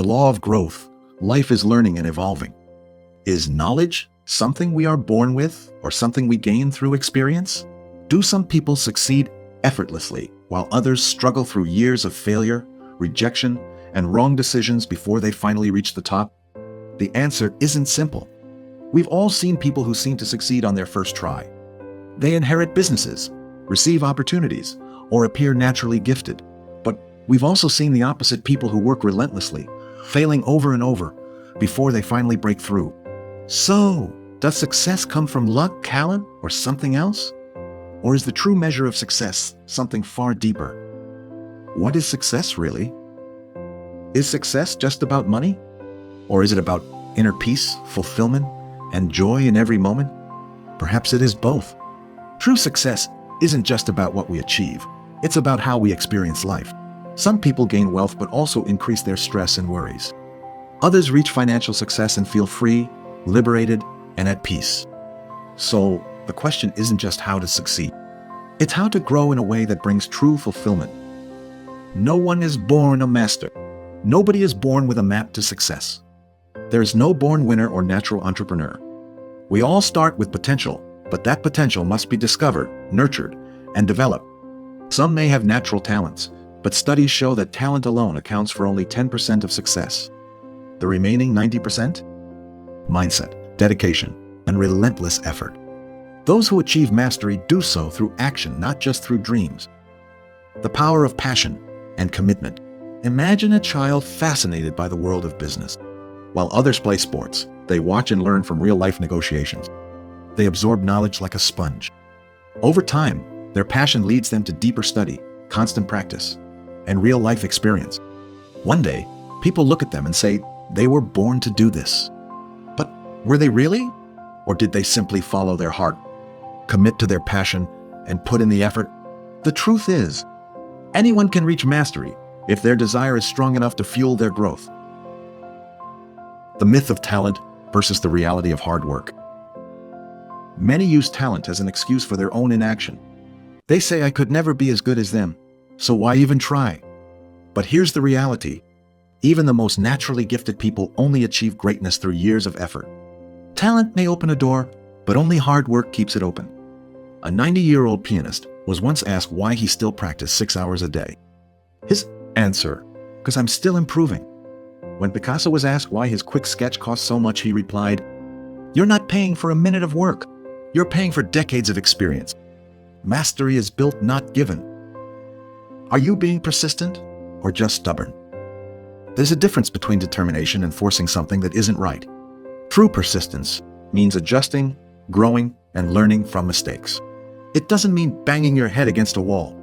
The law of growth. Life is learning and evolving. Is knowledge something we are born with or something we gain through experience? Do some people succeed effortlessly while others struggle through years of failure, rejection, and wrong decisions before they finally reach the top? The answer isn't simple. We've all seen people who seem to succeed on their first try. They inherit businesses, receive opportunities, or appear naturally gifted. But we've also seen the opposite, people who work relentlessly, failing over and over before they finally break through. So, does success come from luck, talent, or something else? Or is the true measure of success something far deeper? What is success really? Is success just about money? Or is it about inner peace, fulfillment, and joy in every moment? Perhaps it is both. True success isn't just about what we achieve. It's about how we experience life. Some people gain wealth but also increase their stress and worries. Others reach financial success and feel free, liberated, and at peace. So, the question isn't just how to succeed. It's how to grow in a way that brings true fulfillment. No one is born a master. Nobody is born with a map to success. There is no born winner or natural entrepreneur. We all start with potential, but that potential must be discovered, nurtured, and developed. Some may have natural talents, but studies show that talent alone accounts for only 10% of success. The remaining 90%? Mindset, dedication, and relentless effort. Those who achieve mastery do so through action, not just through dreams. The power of passion and commitment. Imagine a child fascinated by the world of business. While others play sports, they watch and learn from real-life negotiations. They absorb knowledge like a sponge. Over time, their passion leads them to deeper study, constant practice, and real-life experience. One day, people look at them and say, they were born to do this. But were they really? Or did they simply follow their heart, commit to their passion, and put in the effort? The truth is, anyone can reach mastery if their desire is strong enough to fuel their growth. The myth of talent versus the reality of hard work. Many use talent as an excuse for their own inaction. They say, I could never be as good as them, so why even try? But here's the reality. Even the most naturally gifted people only achieve greatness through years of effort. Talent may open a door, but only hard work keeps it open. A 90-year-old pianist was once asked why he still practiced 6 hours a day. His answer, because I'm still improving. When Picasso was asked why his quick sketch cost so much, he replied, you're not paying for a minute of work. You're paying for decades of experience. Mastery is built, not given. Are you being persistent or just stubborn? There's a difference between determination and forcing something that isn't right. True persistence means adjusting, growing, and learning from mistakes. It doesn't mean banging your head against a wall.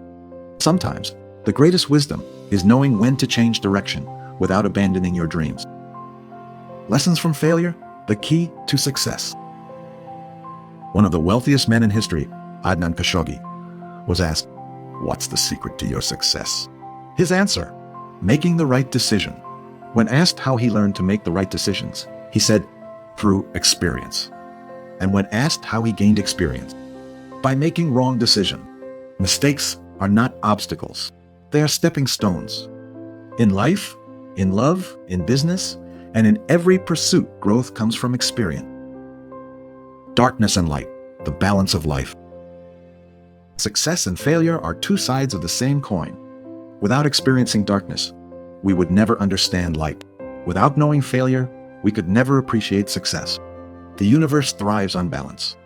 Sometimes, the greatest wisdom is knowing when to change direction without abandoning your dreams. Lessons from failure, the key to success. One of the wealthiest men in history, Adnan Khashoggi, was asked, what's the secret to your success? His answer, making the right decision. When asked how he learned to make the right decisions, he said, through experience. And when asked how he gained experience, by making wrong decisions. Mistakes are not obstacles. They are stepping stones. In life, in love, in business, and in every pursuit, growth comes from experience. Darkness and light, the balance of life. Success and failure are two sides of the same coin. Without experiencing darkness, we would never understand light. Without knowing failure, we could never appreciate success. The universe thrives on balance.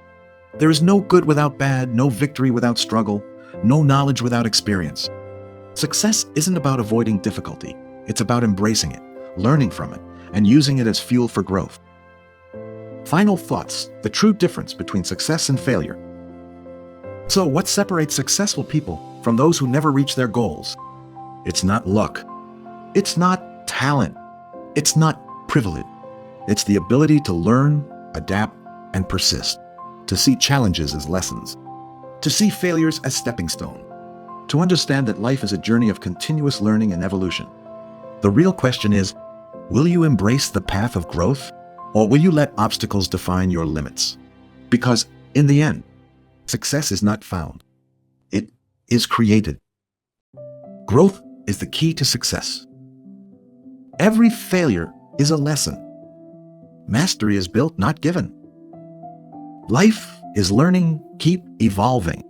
There is no good without bad, no victory without struggle, no knowledge without experience. Success isn't about avoiding difficulty. It's about embracing it, learning from it, and using it as fuel for growth. Final thoughts, the true difference between success and failure. So what separates successful people from those who never reach their goals? It's not luck. It's not talent. It's not privilege. It's the ability to learn, adapt, and persist. To see challenges as lessons. To see failures as stepping stones. To understand that life is a journey of continuous learning and evolution. The real question is, will you embrace the path of growth? Or will you let obstacles define your limits? Because in the end, success is not found. It is created. Growth is the key to success. Every failure is a lesson. Mastery is built, not given. Life is learning, keep evolving.